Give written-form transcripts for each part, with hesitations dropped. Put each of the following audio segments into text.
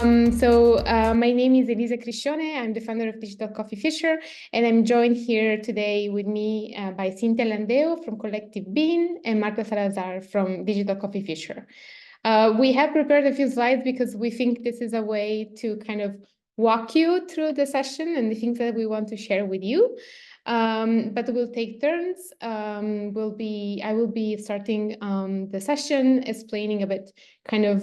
My name is Elisa Criscione. I'm the founder of Digital Coffee Fisher, and I'm joined here today with me by Cintia Landeo from Collective Bean and Marta Salazar from Digital Coffee Fisher. We have prepared a few slides because we think this is a way to kind of walk you through the session and the things that we want to share with you. But we'll take turns. I will be starting the session, explaining a bit kind of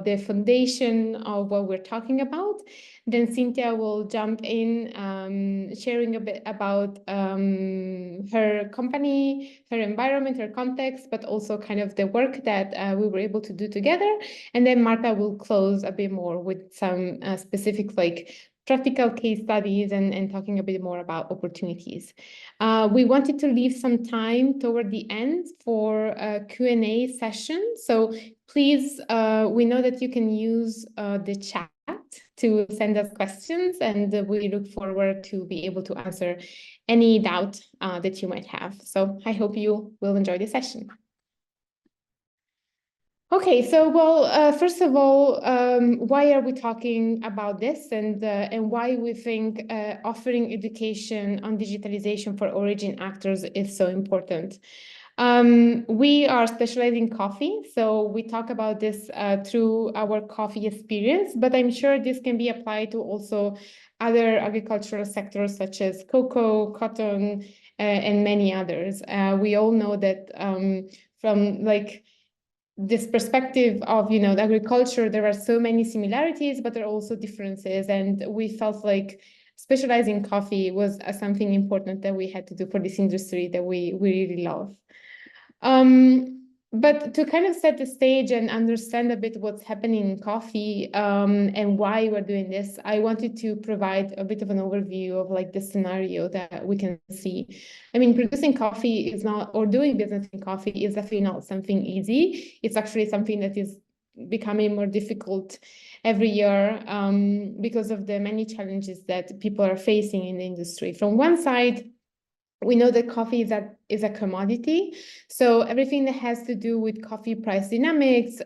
the foundation of what we're talking about. Then Cynthia will jump in, sharing a bit about her company, her environment, her context, but also kind of the work that we were able to do together. And then Marta will close a bit more with some specific practical case studies and talking a bit more about opportunities. We wanted to leave some time toward the end for a Q&A session. So please, we know that you can use the chat to send us questions, and we look forward to be able to answer any doubt that you might have. So I hope you will enjoy the session. Okay, so first of all, why are we talking about this, and why we think offering education on digitalization for origin actors is so important? We are specializing in coffee, so we talk about this through our coffee experience, but I'm sure this can be applied to also other agricultural sectors such as cocoa, cotton, and many others. We all know that from this perspective of, the agriculture, there are so many similarities, but there are also differences. And we felt like specializing in coffee was something important that we had to do for this industry that we really love. But to kind of set the stage and understand a bit what's happening in coffee and why we're doing this, I wanted to provide a bit of an overview of the scenario that we can see. I mean, producing coffee is not, or doing business in coffee is definitely not something easy. It's actually something that is becoming more difficult every year because of the many challenges that people are facing in the industry. From one side, we know that coffee is a commodity. So everything that has to do with coffee price dynamics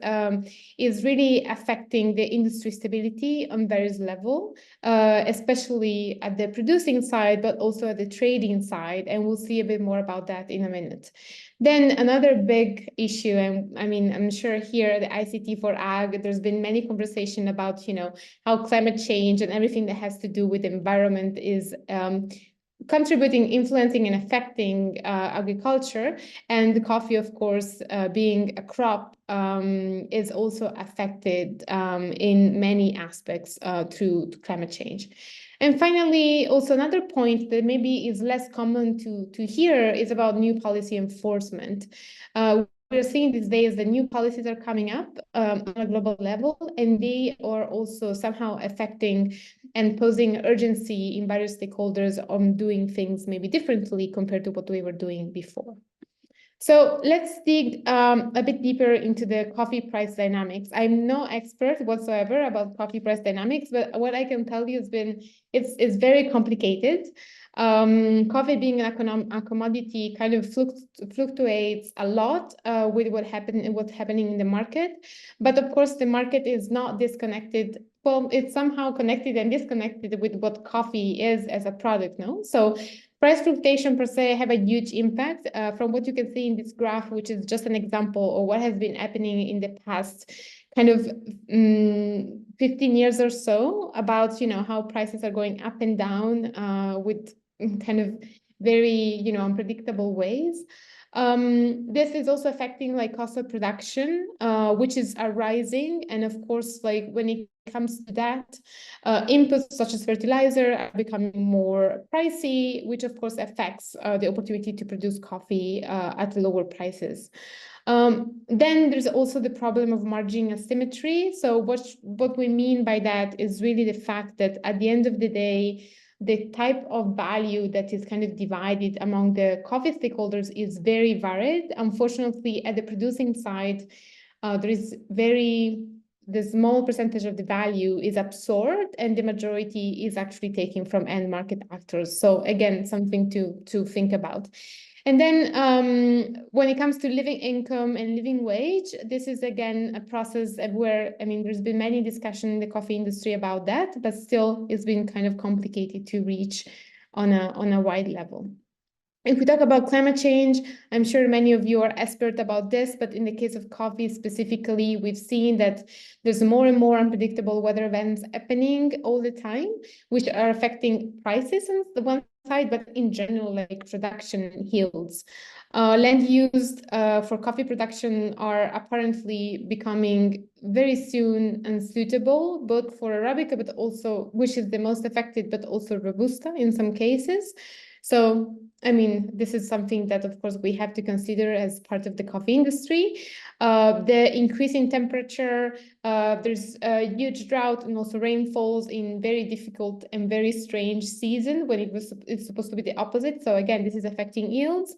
is really affecting the industry stability on various levels, especially at the producing side, but also at the trading side. And we'll see a bit more about that in a minute. Then another big issue, and I mean, I'm sure here at the ICTforAg, there's been many conversation about, how climate change and everything that has to do with the environment is contributing, influencing, and affecting agriculture. And the coffee, of course, being a crop, is also affected in many aspects through climate change. And finally, also another point that maybe is less common to hear is about new policy enforcement. We're seeing these days that new policies are coming up on a global level, and they are also somehow affecting and posing urgency in various stakeholders on doing things maybe differently compared to what we were doing before. So let's dig a bit deeper into the coffee price dynamics. I'm no expert whatsoever about coffee price dynamics, but what I can tell you it's very complicated. Coffee being a commodity kind of fluctuates a lot with what's happening in the market. But of course, the market is not disconnected. Well, it's somehow connected and disconnected with what coffee is as a product, no? So price fluctuation per se have a huge impact from what you can see in this graph, which is just an example of what has been happening in the past kind of 15 years or so about, how prices are going up and down with kind of very, unpredictable ways. This is also affecting cost of production, which is rising. And of course, when it comes to that, inputs such as fertilizer are becoming more pricey, which of course affects the opportunity to produce coffee at lower prices. Then there's also the problem of margin asymmetry. So what we mean by that is really the fact that at the end of the day, the type of value that is kind of divided among the coffee stakeholders is very varied. Unfortunately, at the producing side, the small percentage of the value is absorbed and the majority is actually taken from end market actors. So again, something to think about. And then when it comes to living income and living wage, this is again a process where, I mean, there's been many discussions in the coffee industry about that, but still it's been kind of complicated to reach on a wide level. If we talk about climate change, I'm sure many of you are expert about this, but in the case of coffee specifically, we've seen that there's more and more unpredictable weather events happening all the time, which are affecting prices on the one side, but in general, like production and yields. Land used for coffee production are apparently becoming very soon unsuitable, both for Arabica, but also, which is the most affected, but also Robusta in some cases. So, I mean, this is something that, of course, we have to consider as part of the coffee industry. The increase in temperature, there's a huge drought and also rainfalls in very difficult and very strange season when it's supposed to be the opposite. So again, this is affecting yields.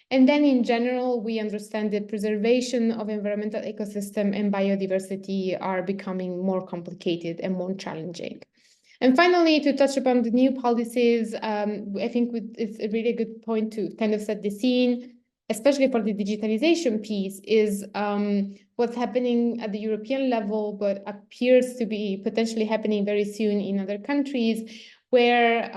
And then in general, we understand that preservation of environmental ecosystem and biodiversity are becoming more complicated and more challenging. And finally, to touch upon the new policies, I think it's a really good point to kind of set the scene, especially for the digitalization piece, is what's happening at the European level, but appears to be potentially happening very soon in other countries, where,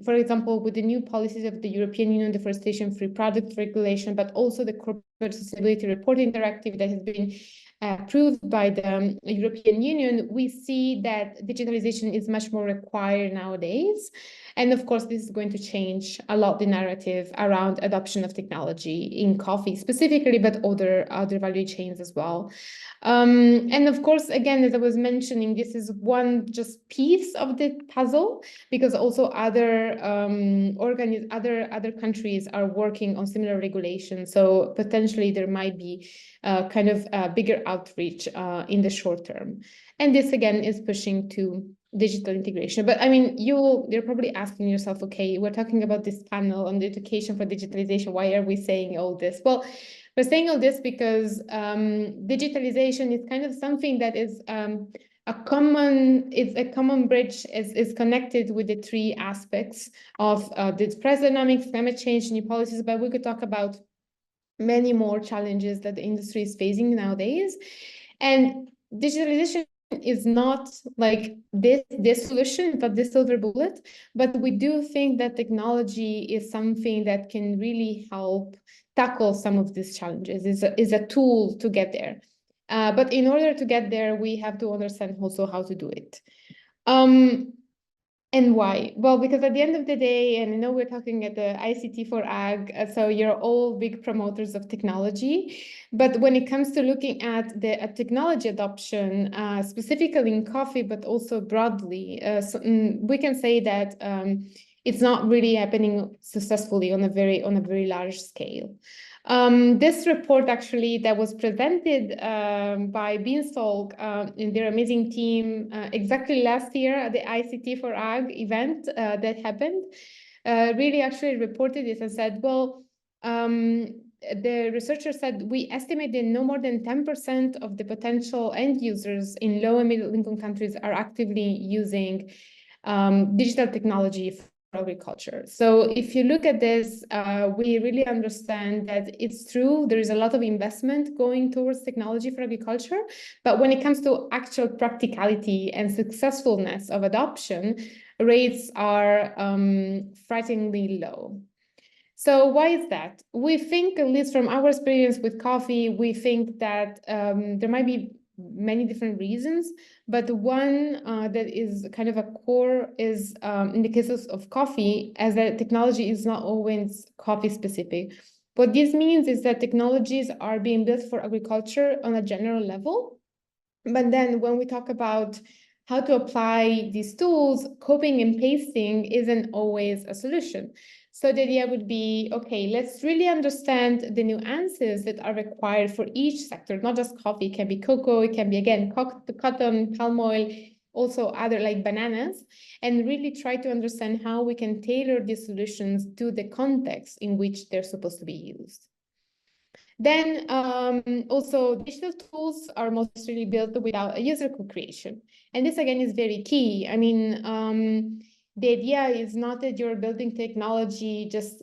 for example, with the new policies of the European Union Deforestation-Free Product Regulation, but also the Corporate Sustainability Reporting Directive that has been approved by the European Union, we see that digitalization is much more required nowadays. And of course, this is going to change a lot the narrative around adoption of technology in coffee specifically, but other value chains as well. And of course, again, as I was mentioning, this is one just piece of the puzzle, because also other other countries are working on similar regulations. So potentially there might be kind of bigger outreach in the short term. And this again is pushing to digital integration. But I mean, you're probably asking yourself, okay, we're talking about this panel on the education for digitalization. Why are we saying all this? Well, we're saying all this because digitalization is kind of something that is a common bridge, is connected with the three aspects of the price dynamics, climate change, new policies, but we could talk about many more challenges that the industry is facing nowadays. And digitalization is not like this solution, but this silver bullet, but we do think that technology is something that can really help tackle some of these challenges, is a tool to get there. But in order to get there, we have to understand also how to do it. And why? Well, because at the end of the day, and I know we're talking at the ICTforAg, so you're all big promoters of technology. But when it comes to looking at the technology adoption, specifically in coffee, but also broadly, we can say that it's not really happening successfully on a very large scale. This report actually that was presented by Beanstalk and their amazing team exactly last year at the ICTforAg event that happened, really actually reported this and said, well, the researcher said, we estimate that no more than 10% of the potential end users in low and middle income countries are actively using digital technology for agriculture. So if you look at this, we really understand that it's true, there is a lot of investment going towards technology for agriculture, but when it comes to actual practicality and successfulness of adoption, rates are frighteningly low. So why is that? We think, at least from our experience with coffee, we think that there might be many different reasons, but one that is kind of a core is in the cases of coffee, as the technology is not always coffee specific. What this means is that technologies are being built for agriculture on a general level, but then when we talk about how to apply these tools, copying and pasting isn't always a solution. So the idea would be, okay, let's really understand the nuances that are required for each sector, not just coffee. It can be cocoa, it can be, again, cotton, palm oil, also other like bananas, and really try to understand how we can tailor these solutions to the context in which they're supposed to be used. Then also digital tools are mostly built without a user co-creation. And this again is very key. I mean, the idea is not that you're building technology just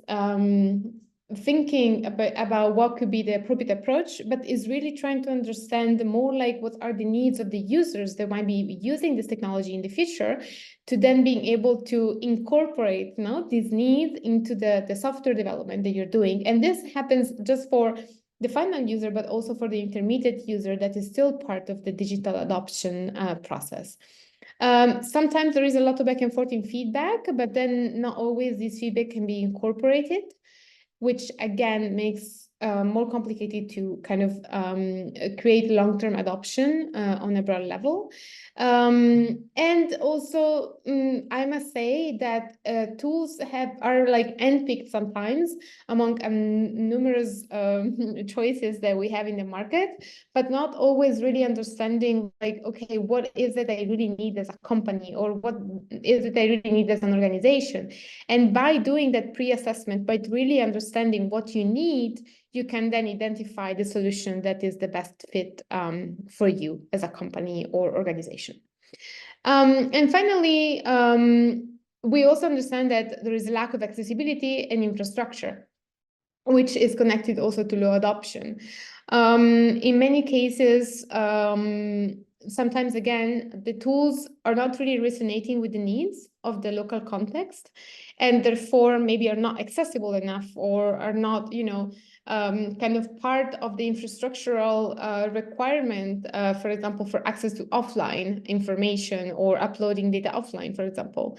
thinking about what could be the appropriate approach, but is really trying to understand more like what are the needs of the users that might be using this technology in the future, to then being able to incorporate, you know, these needs into the software development that you're doing. And this happens just for the final user, but also for the intermediate user that is still part of the digital adoption process. Sometimes there is a lot of back and forth in feedback, but then not always this feedback can be incorporated, which again makes more complicated to kind of create long-term adoption on a broad level. And also, I must say that tools are like handpicked sometimes among numerous choices that we have in the market, but not always really understanding like, okay, what is it I really need as a company, or what is it I really need as an organization? And by doing that pre-assessment, by really understanding what you need, you can then identify the solution that is the best fit for you as a company or organization. And finally, we also understand that there is a lack of accessibility and infrastructure, which is connected also to low adoption. In many cases, sometimes again, the tools are not really resonating with the needs of the local context, and therefore maybe are not accessible enough, or are not, you know, kind of part of the infrastructural requirement, for example, for access to offline information or uploading data offline, for example.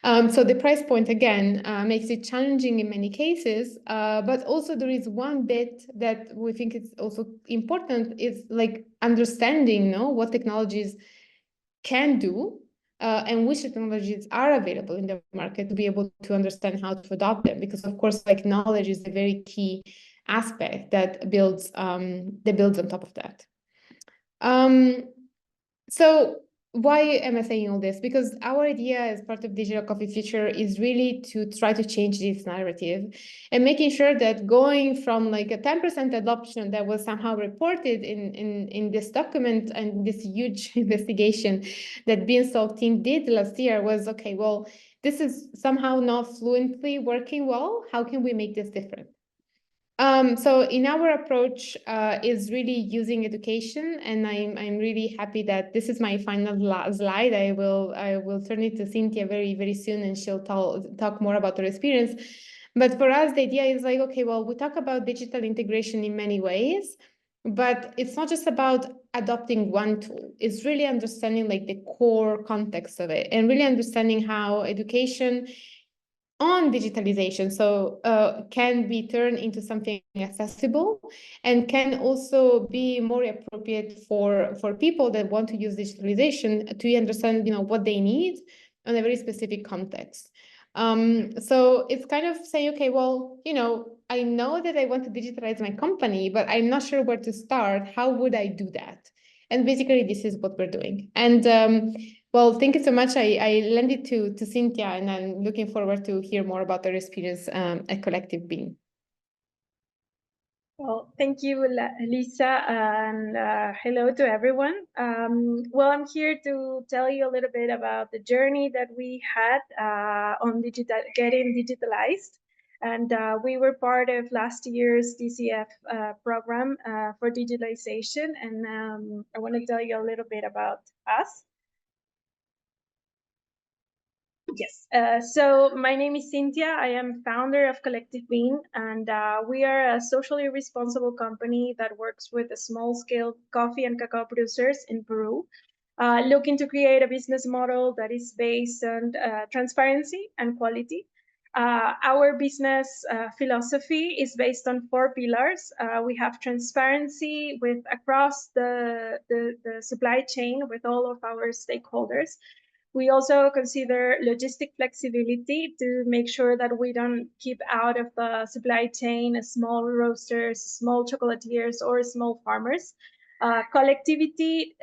So the price point, again, makes it challenging in many cases, but also there is one bit that we think is also important, is like understanding, you know, what technologies can do and which technologies are available in the market, to be able to understand how to adopt them. Because of course, like, knowledge is a very key aspect that builds on top of that. So why am I saying all this? Because our idea as part of Digital Coffee Future is really to try to change this narrative, and making sure that going from like a 10% adoption that was somehow reported in this document and this huge investigation that Beanstalk team did last year was, okay, well, this is somehow not fluently working well. How can we make this different? So in our approach is really using education, and I'm really happy that this is my final slide. I will turn it to Cynthia very, very soon, and she'll talk more about her experience. But for us, the idea is like, okay, well, we talk about digital integration in many ways, but it's not just about adopting one tool. It's really understanding like the core context of it, and really understanding how education on digitalization can be turned into something accessible, and can also be more appropriate for people that want to use digitalization to understand, you know, what they need on a very specific context. So it's kind of saying, okay, well, you know, I know that I want to digitalize my company, but I'm not sure where to start. How would I do that? And basically, this is what we're doing. And well, thank you so much. I lend it to Cynthia, and I'm looking forward to hear more about their experience at Collective Bean. Well, thank you, Lisa, and hello to everyone. Well, I'm here to tell you a little bit about the journey that we had on getting digitalized. And we were part of last year's DCF program for digitalization. And I want to tell you a little bit about us. Yes. So my name is Cynthia. I am founder of Collective Bean, and we are a socially responsible company that works with small-scale coffee and cacao producers in Peru, looking to create a business model that is based on transparency and quality. Our business philosophy is based on 4 pillars. We have transparency across the supply chain with all of our stakeholders. We also consider logistic flexibility to make sure that we don't keep out of the supply chain small roasters, small chocolatiers, or small farmers. Collectivity,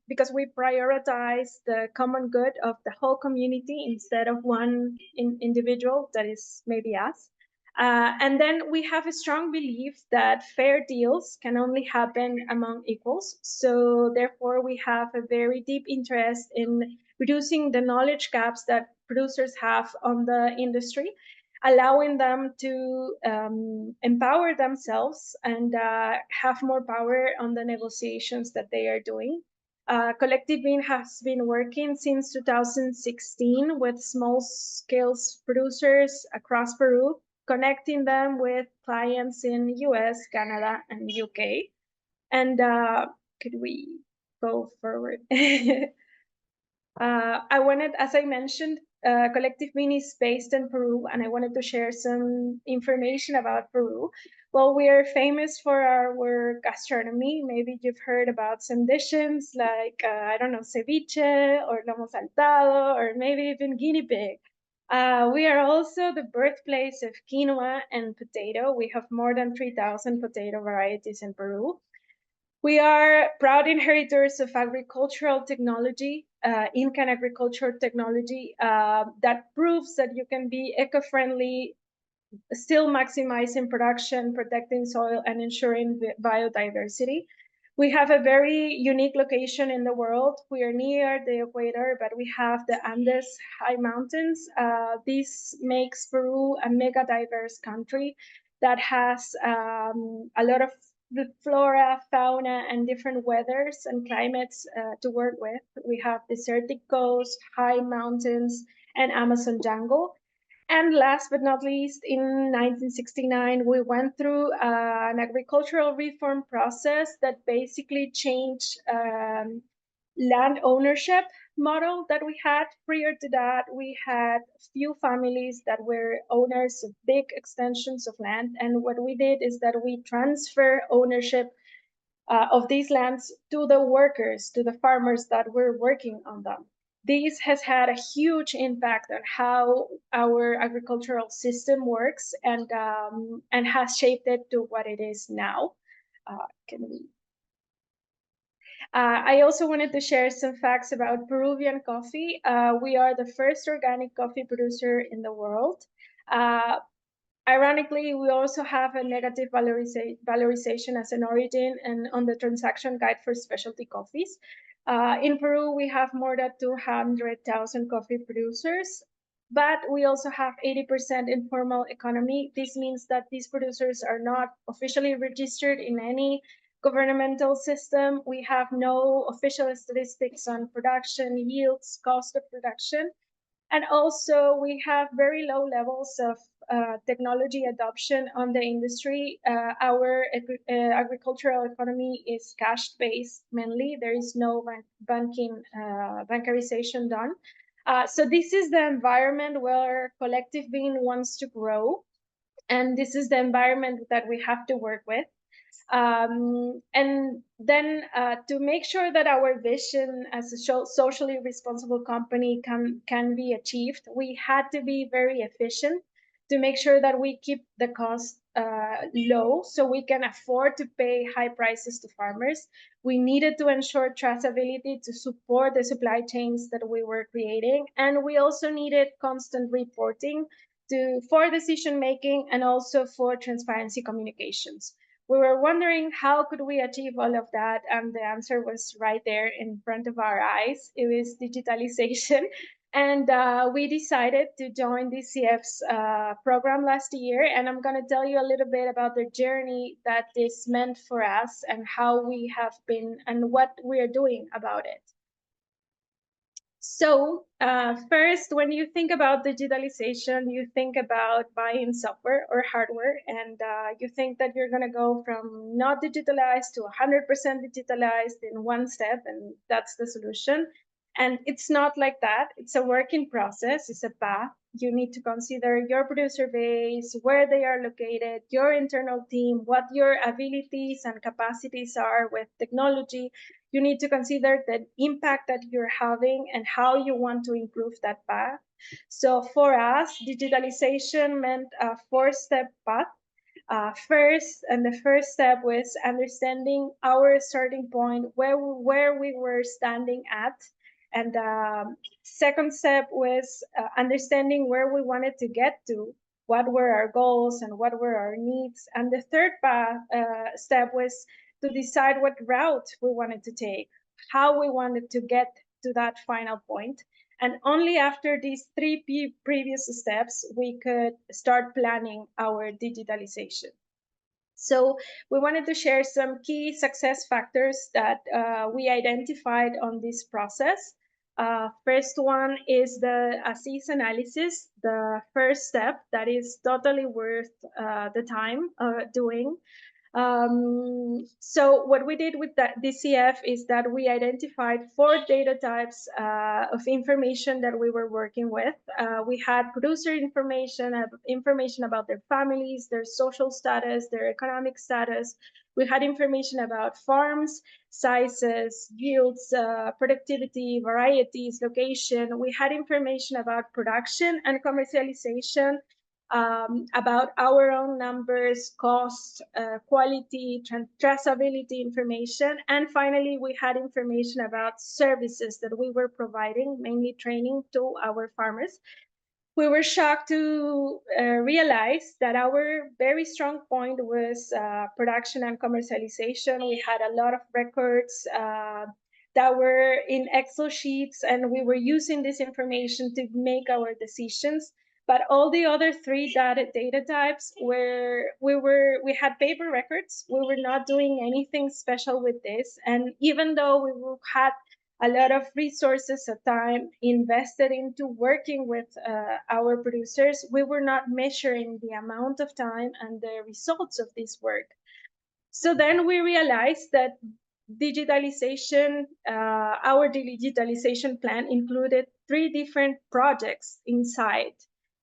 because we prioritize the common good of the whole community instead of one individual, that is maybe us. And then we have a strong belief that fair deals can only happen among equals. So therefore, we have a very deep interest in reducing the knowledge gaps that producers have on the industry. allowing them to empower themselves and have more power on the negotiations that they are doing. Collective Bean has been working since 2016 with small-scale producers across Peru, connecting them with clients in US, Canada, and UK. And could we go forward? I wanted, as I mentioned, Collective Bean is based in Peru, and I wanted to share some information about Peru. Well, we are famous for our gastronomy. Maybe you've heard about some dishes like, I don't know, ceviche or lomo saltado, or maybe even guinea pig. We are also the birthplace of quinoa and potato. We have more than 3,000 potato varieties in Peru. We are proud inheritors of agricultural technology, Incan agricultural technology that proves that you can be eco-friendly, still maximizing production, protecting soil, and ensuring biodiversity. We have a very unique location in the world. We are near the equator, but we have the Andes high mountains. This makes Peru a mega diverse country that has a lot of the flora, fauna, and different weathers and climates to work with. We have desertic coast, high mountains, and Amazon jungle. And last but not least, in 1969, we went through an agricultural reform process that basically changed land ownership model that we had. Prior to that, we had few families that were owners of big extensions of land. And what we did is that we transfer ownership of these lands to the workers, to the farmers that were working on them. This has had a huge impact on how our agricultural system works and has shaped it to what it is now. I also wanted to share some facts about Peruvian coffee. We are the first organic coffee producer in the world. Ironically, we also have a negative valorization as an origin and on the transaction guide for specialty coffees. In Peru, we have more than 200,000 coffee producers, but we also have 80% informal economy. This means that these producers are not officially registered in any governmental system. We have no official statistics on production, yields, cost of production. And also we have very low levels of technology adoption on the industry. Our agricultural economy is cash-based mainly. There is no bankarization done. So this is the environment where Collective Bean wants to grow. And this is the environment that we have to work with. And then to make sure that our vision as a socially responsible company can be achieved, we had to be very efficient to make sure that we keep the cost low so we can afford to pay high prices to farmers. We needed to ensure traceability to support the supply chains that we were creating. And we also needed constant reporting for decision making and also for transparency communications. We were wondering how could we achieve all of that, and the answer was right there in front of our eyes. It was digitalization. And we decided to join DCF's program last year, and I'm going to tell you a little bit about the journey that this meant for us and how we have been and what we are doing about it. So first, when you think about digitalization, you think about buying software or hardware, and you think that you're going to go from not digitalized to 100% digitalized in one step, and that's the solution. And it's not like that. It's a working process. It's a path. You need to consider your producer base, where they are located, your internal team, what your abilities and capacities are with technology. You need to consider the impact that you're having and how you want to improve that path. So for us, digitalization meant a 4-step path. The first step was understanding our starting point, where we were standing at. And second step was understanding where we wanted to get to, what were our goals and what were our needs. And the third step was to decide what route we wanted to take, how we wanted to get to that final point. And only after these three previous steps, we could start planning our digitalization. So we wanted to share some key success factors that we identified on this process. First one is the ASIS analysis, the first step that is totally worth the time doing. So what we did with that DCF is that we identified 4 data types of information that we were working with. We had producer information about their families, their social status, their economic status. We had information about farms, sizes, yields, productivity, varieties, location. We had information about production and commercialization, about our own numbers, cost, quality, traceability information. And finally, we had information about services that we were providing, mainly training to our farmers. We were shocked to realize that our very strong point was production and commercialization. We had a lot of records that were in Excel sheets, and we were using this information to make our decisions. But all the other 3 data types we had paper records. We were not doing anything special with this. And even though we had a lot of resources and time invested into working with our producers, we were not measuring the amount of time and the results of this work. So then we realized that digitalization, our digitalization plan included 3 different projects inside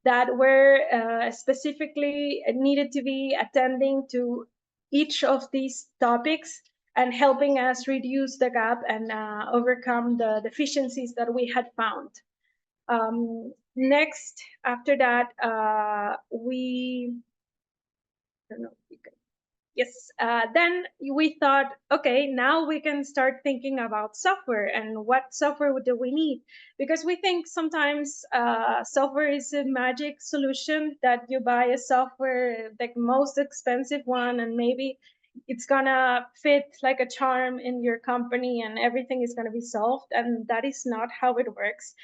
that were specifically needed to be attending to each of these topics and helping us reduce the gap and overcome the deficiencies that we had found. Next, after that, I don't know if we can. Yes, then we thought, okay, now we can start thinking about software and what software do we need? Because we think sometimes software is a magic solution that you buy a software, the most expensive one, and maybe it's gonna fit like a charm in your company and everything is gonna be solved. And that is not how it works.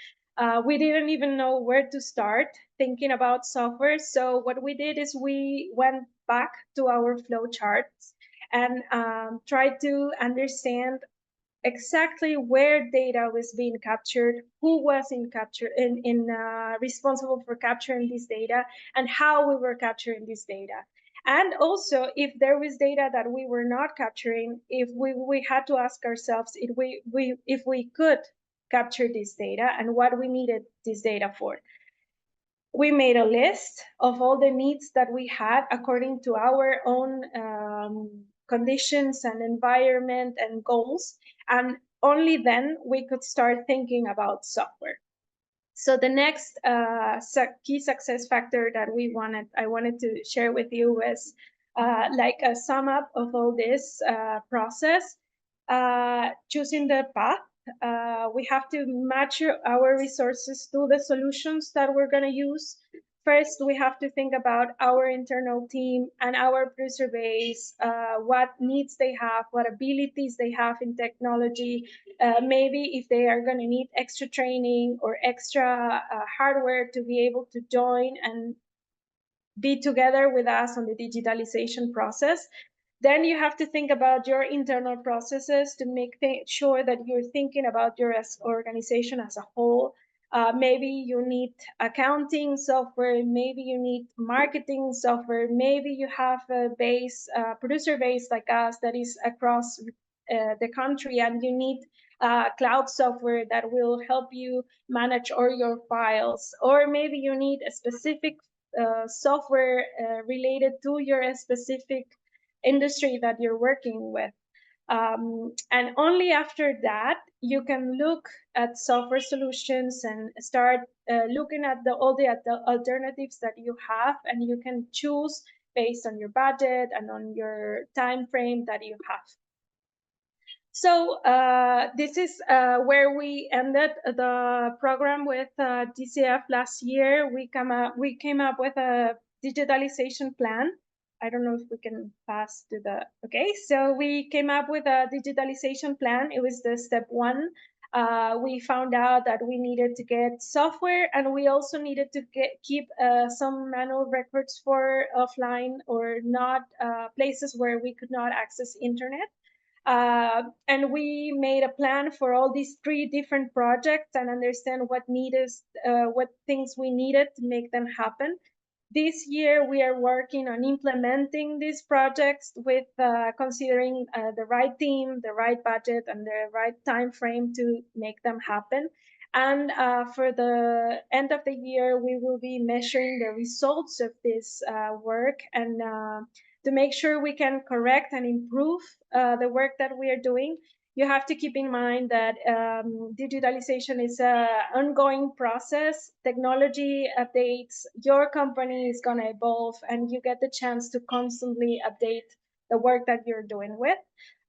We didn't even know where to start thinking about software. So what we did is we went back to our flow charts and tried to understand exactly where data was being captured, who was responsible for capturing this data, and how we were capturing this data. And also, if there was data that we were not capturing, if we had to ask ourselves if we could capture this data and what we needed this data for. We made a list of all the needs that we had according to our own conditions and environment and goals. And only then we could start thinking about software. So the next key success factor that I wanted to share with you was like a sum up of all this process, choosing the path. We have to match our resources to the solutions that we're going to use. First, we have to think about our internal team and our producer base, what needs they have, what abilities they have in technology, maybe if they are going to need extra training or extra hardware to be able to join and be together with us on the digitalization process. Then you have to think about your internal processes to make sure that you're thinking about your organization as a whole. Maybe you need accounting software, maybe you need marketing software, maybe you have a producer base like us that is across the country and you need cloud software that will help you manage all your files, or maybe you need a specific software related to your specific industry that you're working with. And only after that, you can look at software solutions and start looking at all the alternatives that you have, and you can choose based on your budget and on your time frame that you have. So this is where we ended the program with DCF last year. We came up with a digitalization plan. I don't know if we can pass to the, okay. So we came up with a digitalization plan. It was the step 1. We found out that we needed to get software, and we also needed to keep some manual records for offline or not places where we could not access internet. And we made a plan for all these 3 different projects and understand what things we needed to make them happen. This year, we are working on implementing these projects with considering the right team, the right budget, and the right time frame to make them happen. And for the end of the year, we will be measuring the results of this work and to make sure we can correct and improve the work that we are doing. You have to keep in mind that digitalization is an ongoing process. Technology updates, your company is going to evolve, and you get the chance to constantly update the work that you're doing with.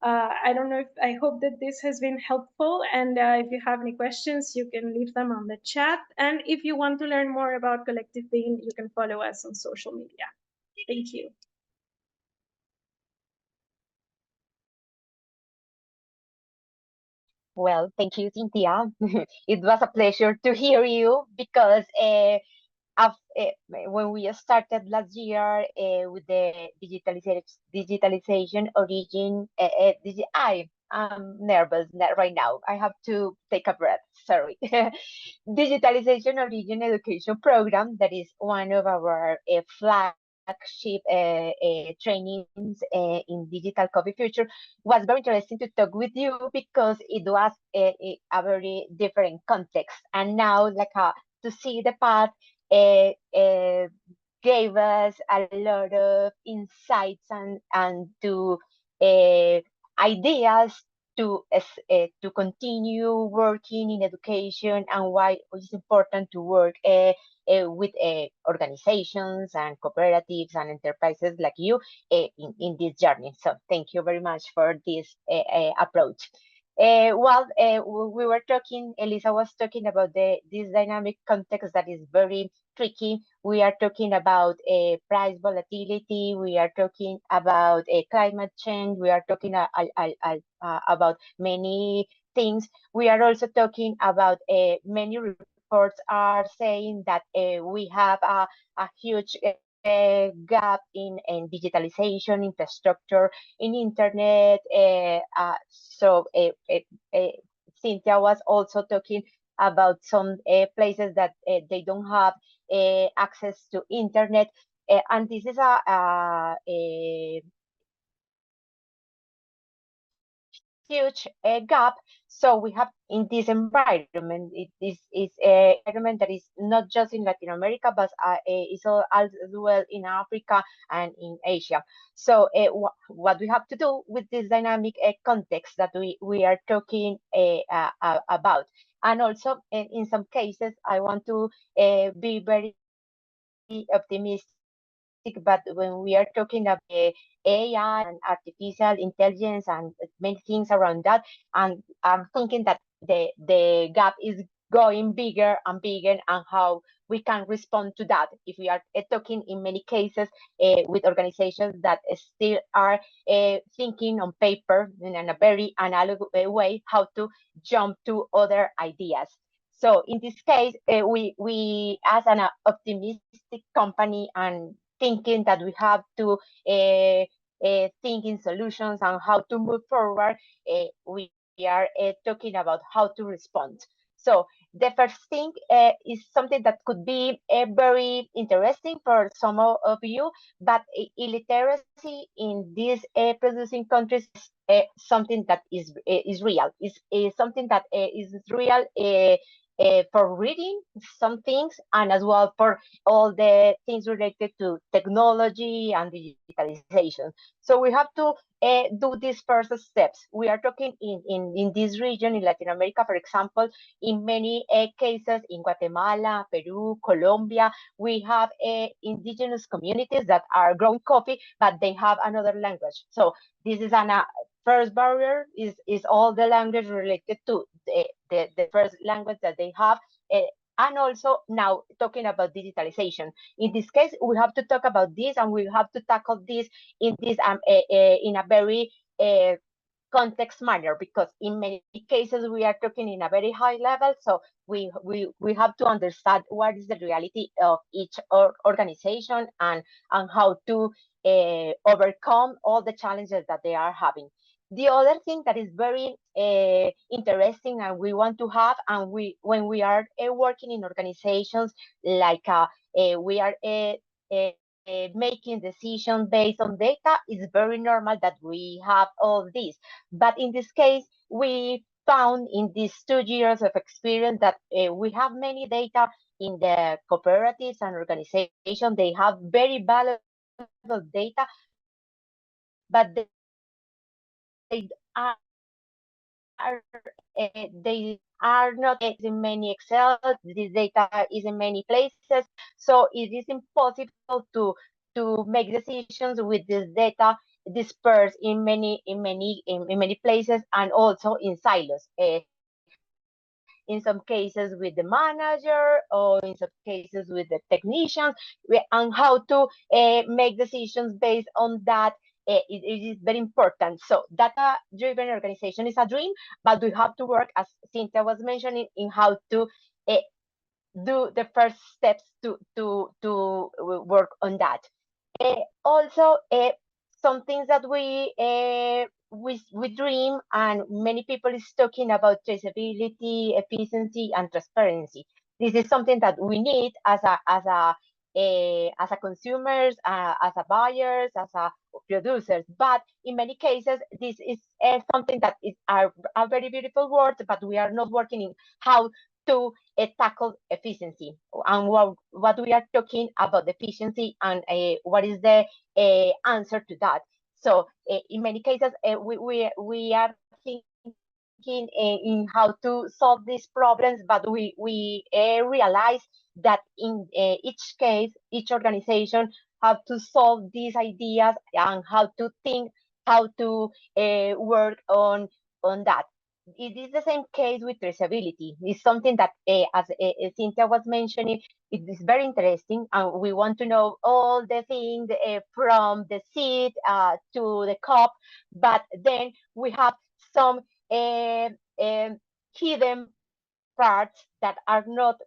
I don't know if I hope that this has been helpful, and if you have any questions, you can leave them on the chat. And if you want to learn more about Collective Bean, you can follow us on social media. Thank you. Well, thank you, Cynthia. It was a pleasure to hear you because when we started last year with the digitalization origin, I'm nervous right now. I have to take a breath. Sorry. Digitalization origin education program, that is one of our flagship trainings in digital coffee future, was very interesting to talk with you because it was a very different context, and now to see the path gave us a lot of insights and to ideas to continue working in education, and why it's important to work with organizations and cooperatives and enterprises like you in this journey. So thank you very much for this approach. We were talking, Elisa was talking about this dynamic context that is very tricky. We are talking about price volatility. We are talking about climate change. We are talking about many things. We are also talking about many reports are saying that we have a huge gap in digitalization, infrastructure, in internet. So Cynthia was also talking about some places that they don't have access to internet, and this is a huge gap. So we have in this environment, it is an environment that is not just in Latin America, but is as well in Africa and in Asia. So what we have to do with this dynamic context that we are talking about. And also in some cases, I want to be very optimistic, but when we are talking about AI and artificial intelligence and many things around that, and I'm thinking that the gap is going bigger and bigger, and how we can respond to that if we are talking in many cases with organizations that still are thinking on paper in a very analog way how to jump to other ideas. So in this case, we as an optimistic company and thinking that we have to think in solutions and how to move forward, we are talking about how to respond. So the first thing is something that could be very interesting for some of you, but illiteracy in these producing countries is something that is real. Is something that is real for reading some things, and as well for all the things related to technology and digitalization. So we have to do these first steps. We are talking in this region, in Latin America, for example, in many cases, in Guatemala, Peru, Colombia, we have indigenous communities that are growing coffee, but they have another language. So this is an first barrier is all the language related to the first language that they have. And also now talking about digitalization. In this case, we have to talk about this, and we have to tackle this in this in a very context manner, because in many cases we are talking in a very high level, so we have to understand what is the reality of each organization, and how to overcome all the challenges that they are having. The other thing that is very interesting and we want to have, and when we are working in organizations, like we are making decisions based on data, it's very normal that we have all this. But in this case, we found in these 2 years of experience that we have many data in the cooperatives and organizations. They have very valuable data, but they are they are not in many Excel. This data is in many places, so it is impossible to make decisions with this data dispersed in many places, and also in silos. In some cases with the manager, or in some cases with the technicians, and how to make decisions based on that. It is very important. So data-driven organization is a dream, but we have to work, as Cynthia was mentioning, in how to do the first steps to work on that. Also, some things that we dream, and many people is talking about traceability, efficiency, and transparency. This is something that we need as a consumers, as a buyers, as a producers. But in many cases, this is something that is a very beautiful word, but we are not working in how to tackle efficiency, and what we are talking about efficiency, and what is the answer to that. So in many cases, we are thinking in how to solve these problems, but we realize that in each case, each organization have to solve these ideas, and how to think, how to work on that. It is the same case with traceability. It's something that, as Cynthia was mentioning, it is very interesting, and we want to know all the things from the seed to the cup. But then we have some hidden parts that are not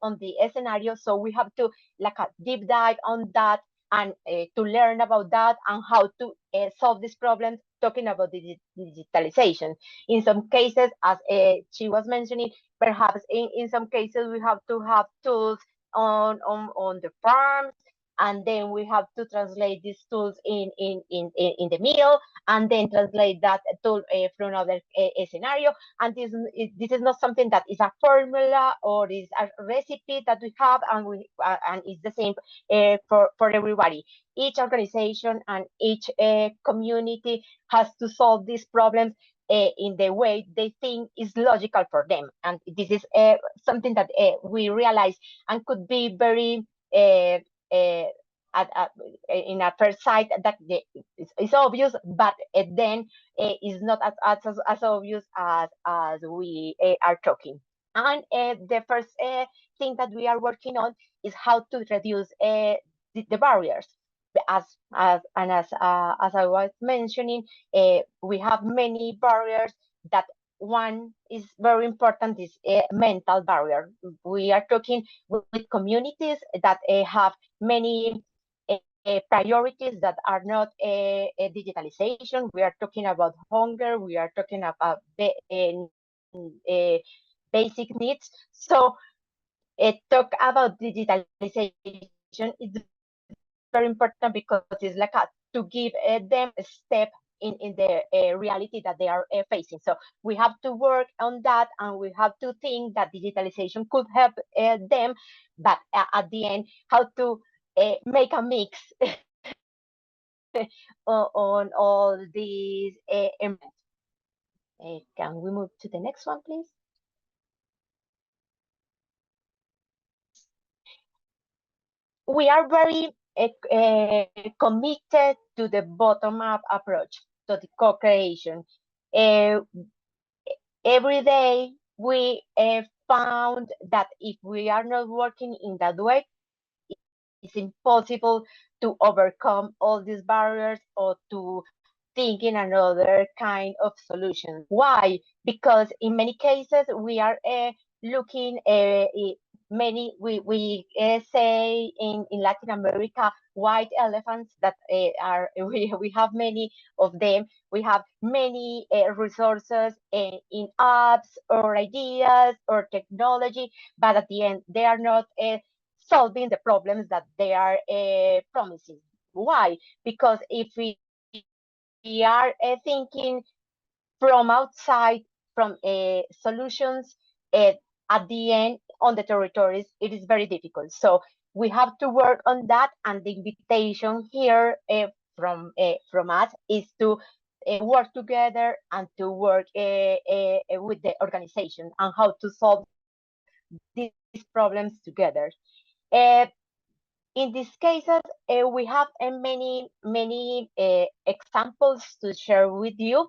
on the scenario. So we have to like a deep dive on that, and to learn about that, and how to solve these problems, talking about the digitalization. In some cases, as she was mentioning, perhaps in some cases we have to have tools on the farms, and then we have to translate these tools in the mill, and then translate that tool from another scenario. And this is not something that is a formula or is a recipe that we have, and it's the same for everybody. Each organization and each community has to solve these problems in the way they think is logical for them. And this is something that we realize, and could be very in a first sight that it's obvious, but then is not as obvious as we are talking. And the first thing that we are working on is how to reduce the barriers. As I was mentioning, we have many barriers. That one is very important, is a mental barrier. We are talking with communities that have many priorities that are not digitalization. We are talking about hunger. We are talking about basic needs. So talk about digitalization is very important, because it's like to give them a step in the reality that they are facing. So we have to work on that, and we have to think that digitalization could help them, but at the end, how to make a mix on all these elements. Can we move to the next one, please? We are very committed to the bottom-up approach, to the co-creation. Every day we found that if we are not working in that way, it's impossible to overcome all these barriers, or to thinking another kind of solution. Why? Because in many cases we are looking we say in Latin America white elephants that are we have many of them. We have many resources in apps or ideas or technology, but at the end they are not solving the problems that they are promising. Why? Because if we are thinking from outside, from solutions, at the end on the territories, it is very difficult. So we have to work on that, and the invitation here from us is to work together and to work with the organization and how to solve these problems together. In these cases, we have many examples to share with you.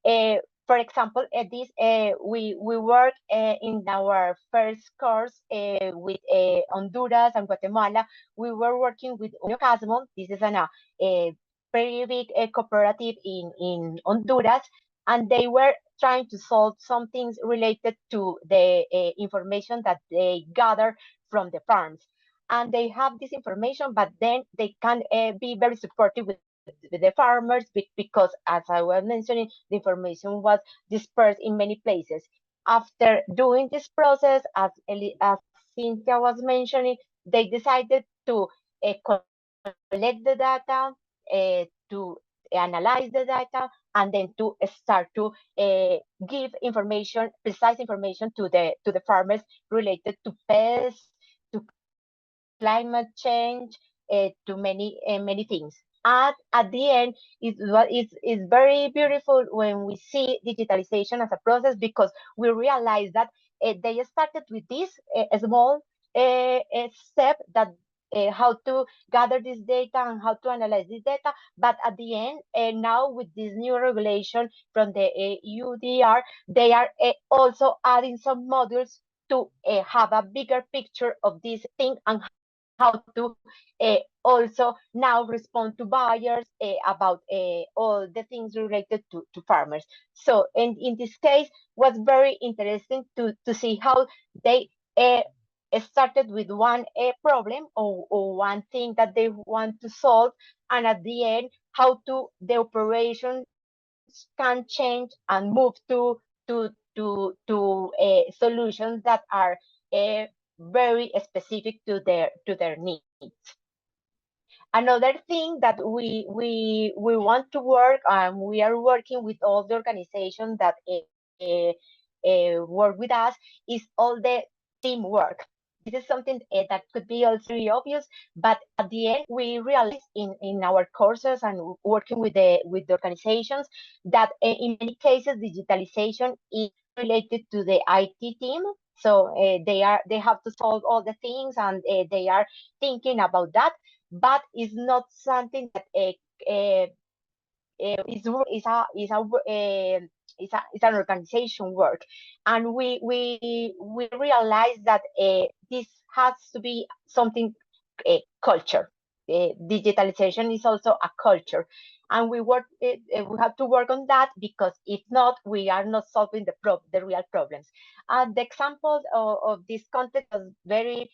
For example, we work in our first course with Honduras and Guatemala. We were working with Casmo. This is a very big cooperative in Honduras, and they were trying to solve some things related to the information that they gather from the farms. And they have this information, but then they can be very supportive with the farmers because, as I was mentioning, the information was dispersed in many places. After doing this process, as Cynthia was mentioning, they decided to collect the data, to analyze the data, and then to start to give information, precise information to the farmers related to pests, to climate change, to many things. At the end, it's very beautiful when we see digitalization as a process, because we realize that they started with this small step, that how to gather this data and how to analyze this data. But at the end, now with this new regulation from the UDR, they are also adding some modules to have a bigger picture of this thing and how to also now respond to buyers about all the things related to farmers. So in this case, was very interesting to see how they started with one problem or one thing that they want to solve, and at the end, how to the operations can change and move to solutions that are very specific to their needs. Another thing that we want to work, and we are working with all the organizations that work with us, is all the teamwork. This is something that could be also very obvious, but at the end we realize in our courses and working with the organizations that in many cases digitalization is related to the IT team. So they have to solve all the things, and they are thinking about that, but it's not something that is an organization work. And we realize that this has to be something culture. Digitalization is also a culture, and we have to work on that, because if not, we are not solving the real problems. And the examples of this context was very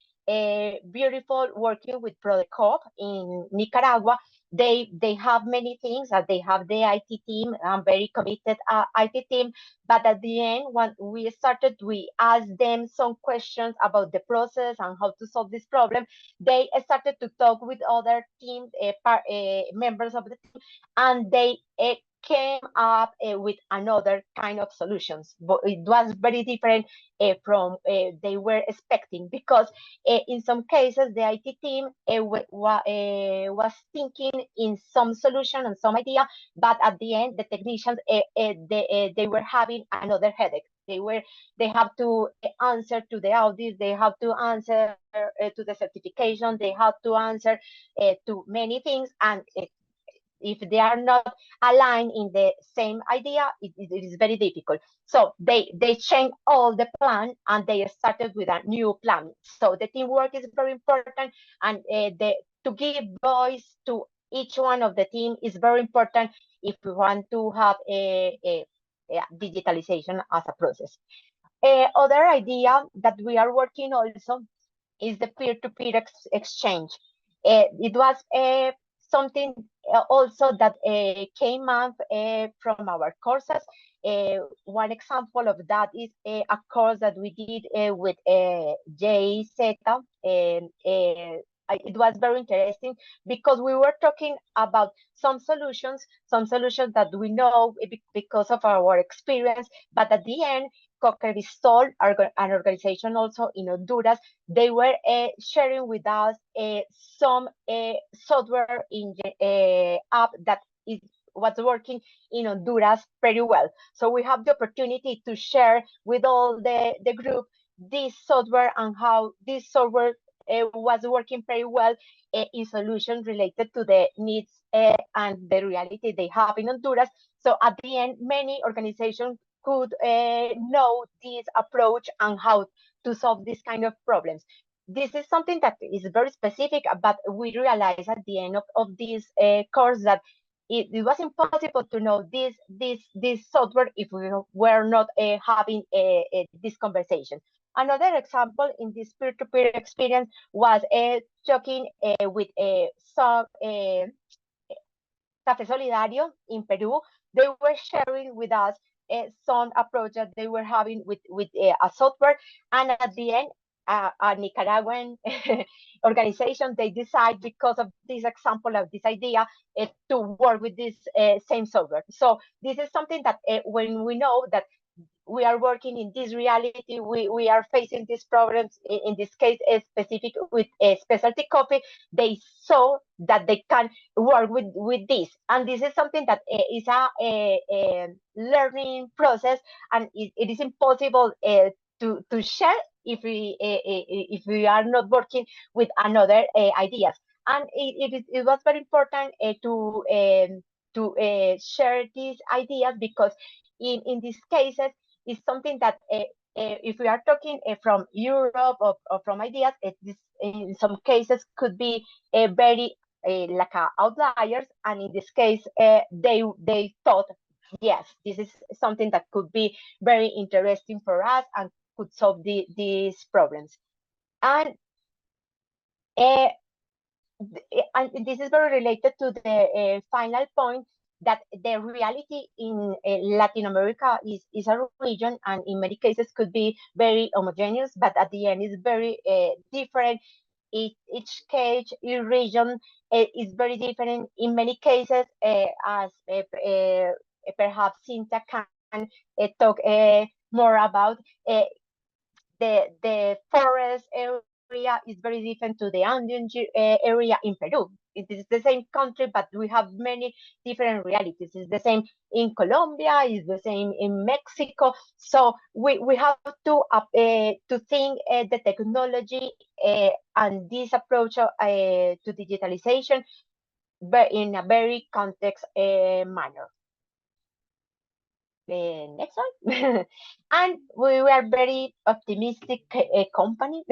beautiful, working with Prodecop in Nicaragua. They have many things, they have the IT team, very committed IT team, but at the end, when we started, we asked them some questions about the process and how to solve this problem. They started to talk with other team members of the team, and they came up with another kind of solutions, but it was very different from they were expecting, because in some cases the IT team was thinking in some solution and some idea, but at the end the technicians they were having another headache. They have to answer to the audit, they have to answer to the certification, they have to answer to many things, and if they are not aligned in the same idea, it is very difficult. So they changed all the plan, and they started with a new plan. So the teamwork is very important, and to give voice to each one of the team is very important if we want to have a digitalization as a process. Other idea that we are working also is the peer-to-peer exchange. It was something also that came up from our courses. One example of that is a course that we did with JZ. It was very interesting because we were talking about some solutions that we know because of our experience, but at the end, Coquerisol, an organization also in Honduras, they were sharing with us some software in app that was working in Honduras pretty well. So we have the opportunity to share with all the group this software and how this software was working very well in solutions related to the needs and the reality they have in Honduras. So at the end, many organizations could know this approach and how to solve this kind of problems. This is something that is very specific, but we realized at the end of this course that it was impossible to know this software if we were not having this conversation. Another example in this peer-to-peer experience was talking with some Café Solidario in Peru. They were sharing with us some approach that they were having with a software, and at the end, a Nicaraguan organization, they decide because of this example of this idea to work with this same software. So this is something that when we know that we are working in this reality, we are facing these problems, in this case specific with specialty coffee, they saw that they can work with this, and this is something that is a learning process, and it is impossible to share if we are not working with another ideas. And it was very important to share these ideas, because in these cases is something that if we are talking from Europe or from ideas, this in some cases could be very like outliers, and in this case they thought, yes, this is something that could be very interesting for us and could solve these problems. And and this is very related to the final point, that the reality in Latin America is a region, and in many cases could be very homogeneous, but at the end is very different. Each case, each region is very different. In many cases, as perhaps Cynthia can talk more about, the forest area is very different to the Andean area in Peru. It is the same country, but we have many different realities. It's the same in Colombia, it's the same in Mexico. So we have to think the technology and this approach to digitalization, but in a very context manner. The next one. And we were very optimistic company.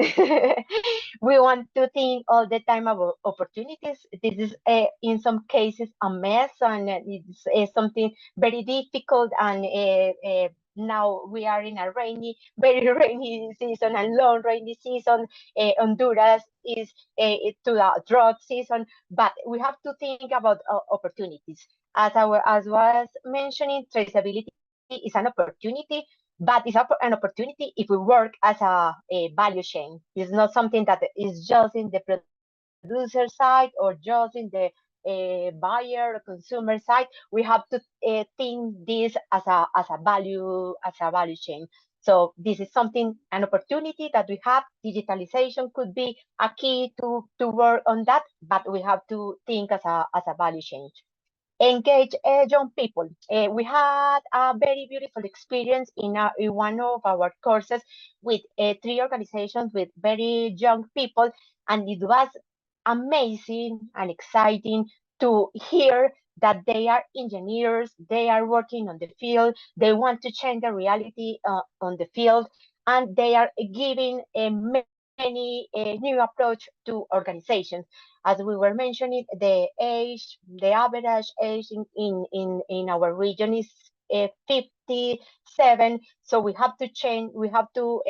We want to think all the time about opportunities. This is in some cases a mess, and it's something very difficult, and now we are in a very rainy season, and long rainy season. Honduras is to a drought season, but we have to think about opportunities. As was mentioning, traceability is an opportunity, but it's an opportunity if we work as a value chain. It's not something that is just in the producer side or just in the buyer or consumer side. We have to think this as a value chain. So this is something, an opportunity that we have. Digitalization could be a key to work on that, but we have to think as a value chain. Engage young people. We had a very beautiful experience in one of our courses with 3 organizations with very young people, and it was amazing and exciting to hear that they are engineers, they are working on the field, they want to change the reality on the field, and they are giving many new approach to organizations. As we were mentioning, the average age in our region is 57. So we have to change. We have to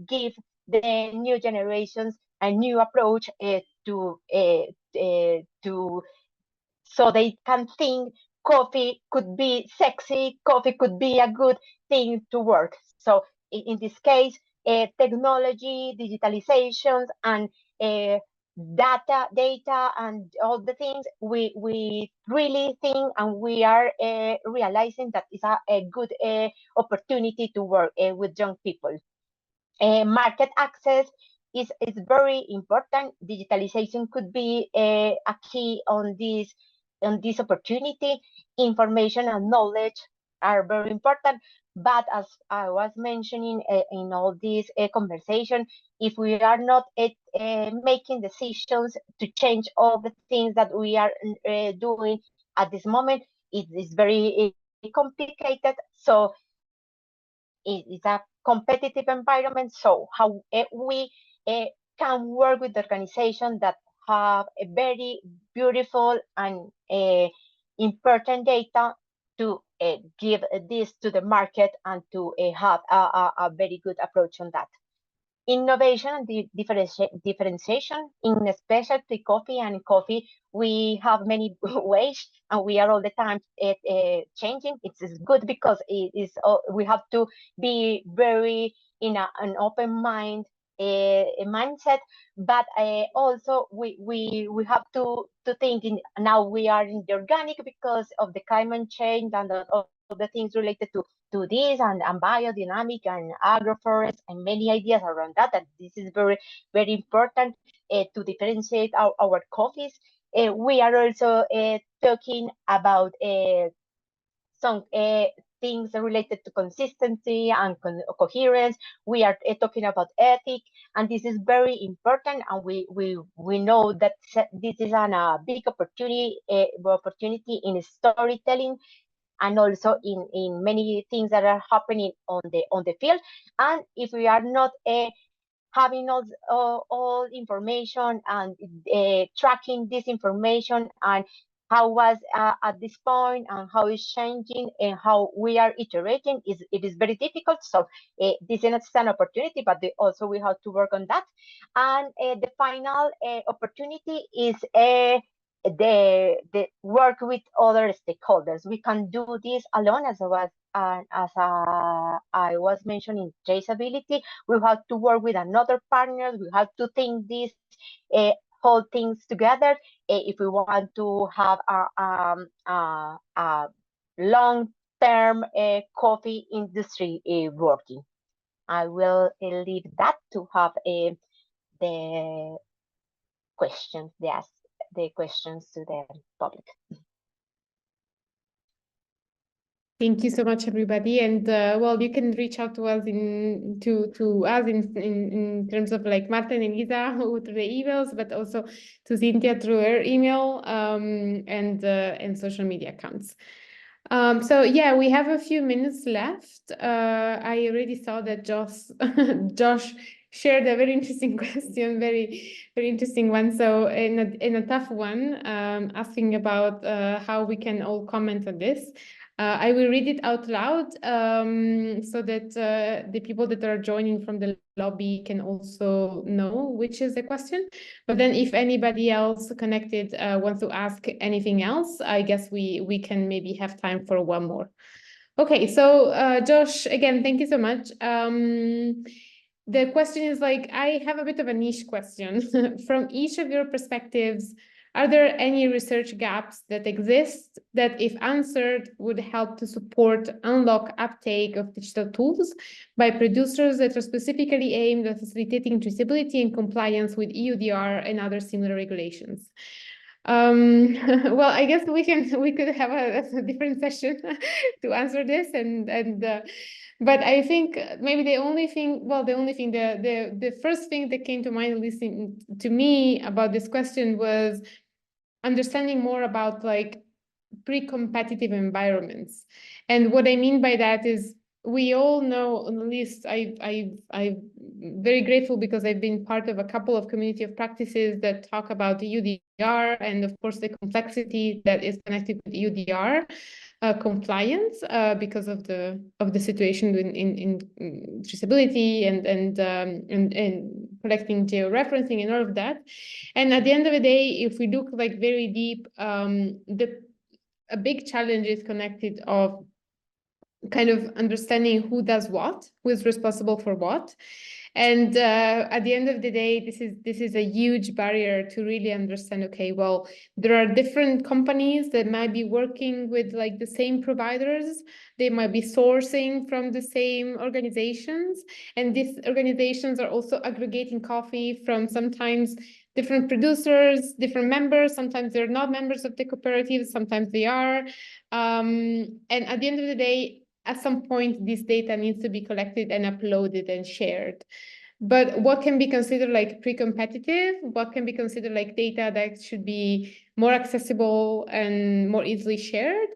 give the new generations a new approach to so they can think coffee could be sexy, coffee could be a good thing to work. So in this case, technology, digitalization, and data, and all the things, we really think and we are realizing that it's a good opportunity to work with young people. Market access is very important. Digitalization could be a key on this opportunity. Information and knowledge are very important. But as I was mentioning in all this conversation, if we are not making decisions to change all the things that we are doing at this moment, it is very complicated. So it's a competitive environment. So how we can work with organizations that have a very beautiful and important data to give this to the market and to have a very good approach on that. Innovation and differentiation in specialty coffee and coffee, we have many ways and we are all the time changing. It's good because it is we have to be very in an open mind mindset, but also we have to think in now we are in the organic because of the climate change and all the things related to this and biodynamic and agroforest and many ideas around that. And this is very, very important to differentiate our coffees. We are also talking about some things related to consistency and coherence. We are talking about ethic, and this is very important. And we know that this is a big opportunity in storytelling, and also in many things that are happening on the field. And if we are not having all information and tracking this information and how was at this point and how it's changing and how we are iterating, it is very difficult. So this is an opportunity, but also we have to work on that. And the final opportunity is the work with other stakeholders. We can do this alone, as I was mentioning traceability. We have to work with another partners. We have to think these whole things together if we want to have a long-term coffee industry working. I will leave that to have the questions. The questions to the public. Thank you so much, everybody. And well, you can reach out to us in terms of like Marta and Elisa through the emails, but also to Cynthia through her email and social media accounts. So yeah, we have a few minutes left. I already saw that Josh shared a very interesting question, very interesting one. So in a tough one, asking about how we can all comment on this. I will read it out loud so that the people that are joining from the lobby can also know which is the question. But then if anybody else connected wants to ask anything else, I guess we can maybe have time for one more. Okay, so Josh, again, thank you so much. The question is like, I have a bit of a niche question. From each of your perspectives, are there any research gaps that exist that, if answered, would help to support unlock uptake of digital tools by producers that are specifically aimed at facilitating traceability and compliance with EUDR and other similar regulations? Well, I guess we could have a different session to answer this, but I think maybe the first thing that came to mind, at least to me, about this question was understanding more about like pre-competitive environments. And what I mean by that is we all know, at least I'm very grateful because I've been part of a couple of community of practices that talk about the UDR and of course the complexity that is connected with UDR compliance because of the situation in traceability and collecting georeferencing and all of that. And at the end of the day, if we look like very deep, a big challenge is connected of kind of understanding who does what, who is responsible for what. And at the end of the day, this is a huge barrier to really understand, okay, well, there are different companies that might be working with like the same providers. They might be sourcing from the same organizations. And these organizations are also aggregating coffee from sometimes different producers, different members. Sometimes they're not members of the cooperative, sometimes they are. And at the end of the day, at some point, this data needs to be collected and uploaded and shared. But what can be considered like pre-competitive? What can be considered like data that should be more accessible and more easily shared?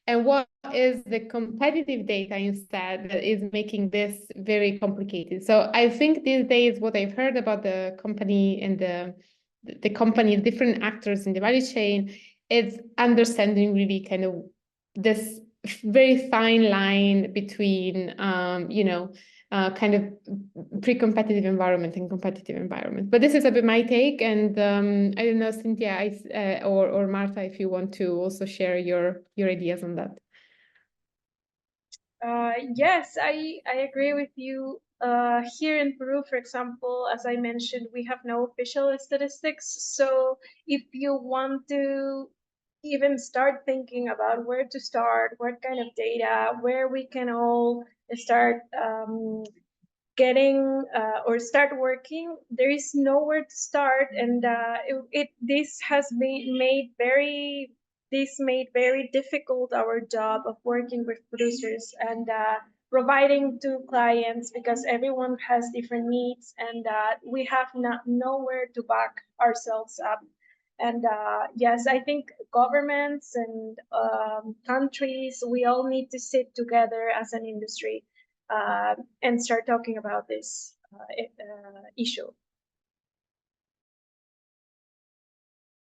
And what is the competitive data instead that is making this very complicated? So I think these days what I've heard about the company and the company, different actors in the value chain, is understanding really kind of this very fine line between, kind of pre-competitive environment and competitive environment. But this is a bit my take, and I don't know, Cynthia, or Martha, if you want to also share your ideas on that. Yes, I agree with you. Here in Peru, for example, as I mentioned, we have no official statistics. So if you want to even start thinking about where to start, what kind of data, where we can all start getting or start working, there is nowhere to start, and this has been made very difficult our job of working with producers and providing to clients, because everyone has different needs, and we have nowhere to back ourselves up. And yes, I think governments and countries, we all need to sit together as an industry and start talking about this issue.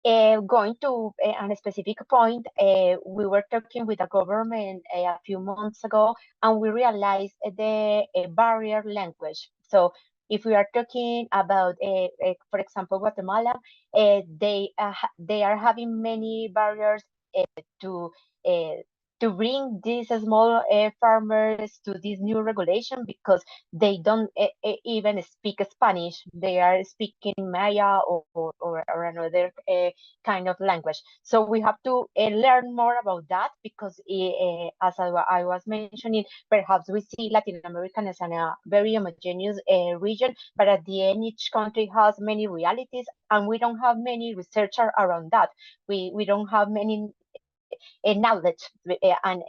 Going to a specific point, we were talking with the government a few months ago, and we realized the barrier language. So if we are talking about, for example, Guatemala, they are having many barriers to bring these small farmers to this new regulation, because they don't even speak Spanish. They are speaking Maya or another kind of language. So we have to learn more about that, because as I was mentioning, perhaps we see Latin America as a very homogeneous region, but at the end, each country has many realities, and we don't have many researchers around that. We don't have many knowledge and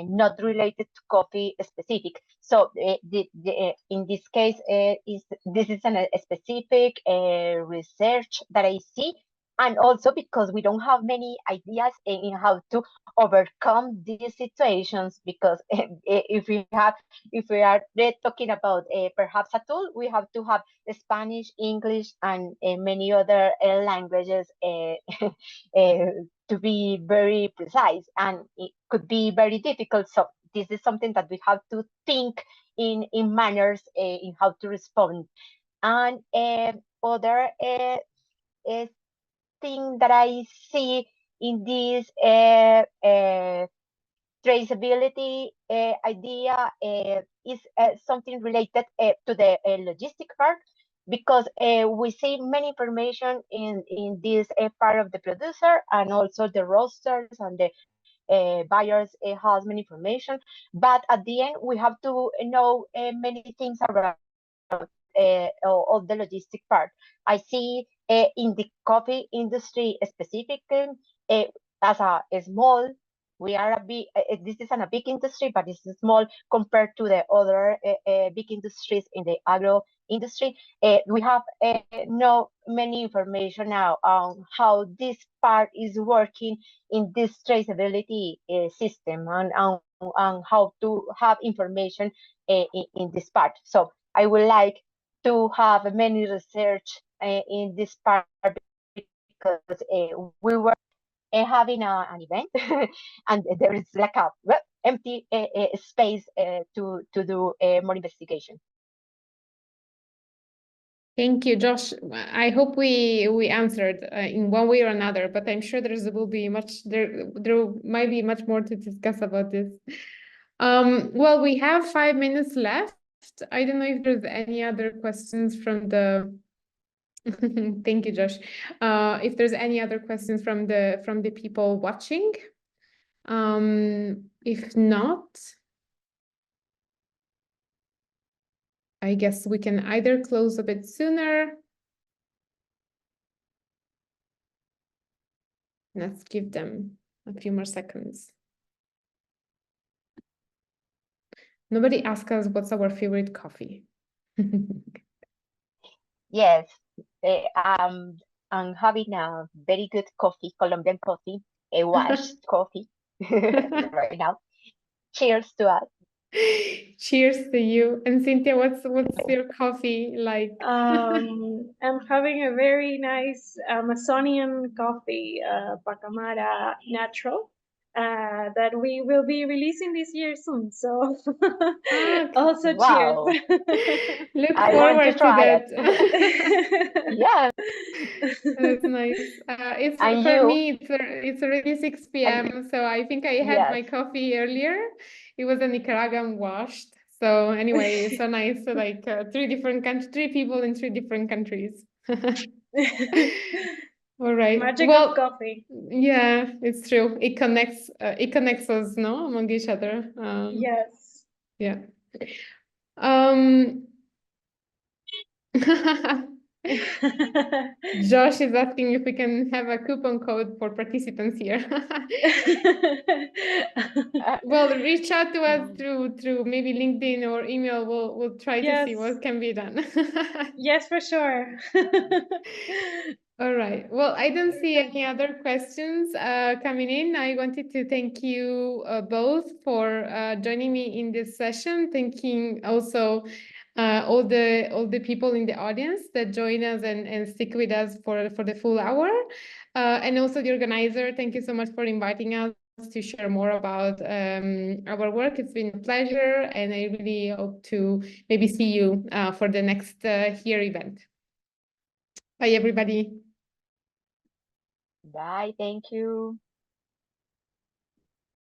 not related to coffee specific. So in this case, this is a specific research that I see, and also because we don't have many ideas in how to overcome these situations. Because if we are talking about perhaps a tool, we have to have Spanish, English, and many other languages to be very precise, and it could be very difficult. So this is something that we have to think in manners in how to respond. And other thing that I see in this traceability idea is something related to the logistic part, because we see many information in this part of the producer, and also the roasters and the buyers has many information. But at the end, we have to know many things around of the logistic part. I see in the coffee industry specifically, as a small, we are a big, this isn't a big industry, but it's small compared to the other big industries in the agro industry. We have no many information now on how this part is working in this traceability system, and how to have information in this part. So I would like to have many research in this part because we were having an event and there is like a empty space to do more investigation. Thank you, Josh. I hope we answered in one way or another, but I'm sure will be there might be much more to discuss about this. Well, we have 5 minutes left. I don't know if there's any other questions from the thank you, Josh. If there's any other questions from the people watching. If not, I guess we can either close a bit sooner. Let's give them a few more seconds. Nobody asked us what's our favorite coffee. Yes, I'm having a very good coffee, Colombian coffee, a washed coffee right now. Cheers to us. Cheers to you. And Cynthia, what's your coffee like? I'm having a very nice Amazonian coffee, Pacamara Natural, that we will be releasing this year soon. So also wow. cheers. Look I forward want to try that. It. Yeah. That's nice. It's And for you? me. It's already 6 p.m. So I think I had my coffee earlier. It was a Nicaraguan washed. So anyway, it's so nice. So like 3 people in 3 different countries. All right. Magic of coffee. Yeah, it's true. It connects us, no, among each other. Yes. Yeah. Josh is asking if we can have a coupon code for participants here. Well, reach out to us through maybe LinkedIn or email. We'll try to see what can be done. Yes, for sure. All right. Well, I don't see any other questions coming in. I wanted to thank you both for joining me in this session. Thanking also all the people in the audience that join us and stick with us for the full hour. And also the organizer, thank you so much for inviting us to share more about our work. It's been a pleasure, and I really hope to maybe see you for the next HERE event. Bye, everybody. Bye, thank you.